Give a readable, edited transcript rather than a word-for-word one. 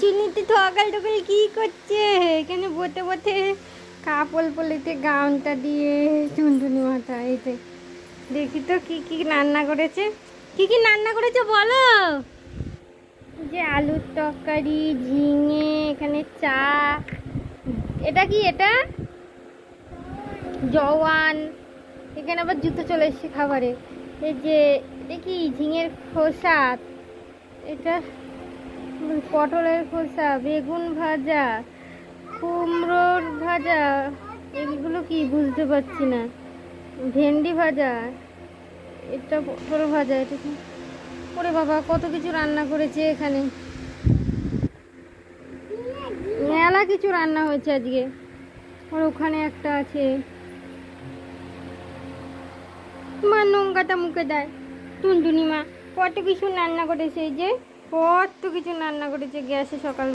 চুনিতে তো অকাল টকাল কি করছে এখানে বসে বসে কাপড় পলিতে গাউনটা দিয়ে টুনটুনি মাথা এইতে দেখি তো কি কি রান্না করেছে। কি কি রান্না করেছে বলো। যে আলুর তরকারি, ঝিঙে, এখানে চা, এটা কি, এটা জওয়ান, এখানে আবার জুতো চলে এসছে খাবারে। এই যে এটা কি ঝিঙের খোসা, এটা পটলের খোসা, বেগুন ভাজা, কুমড়োর ভাজা, এগুলো কি বুঝতে পারছি না, ভেন্ডি ভাজা, এটা পটল ভাজা, এটা কি, ওরে বাবা কত কিছু রান্না করেছে এখানে, মেলা কিছু রান্না হয়েছে আজকে। আর ওখানে একটা আছে, মা নোংকাটা মুখে দেয় টুনটুনি মা, কত কিছু রান্না করেছে, এই যে কত কিছু রান্না করেছে গ্যাসে সকাল।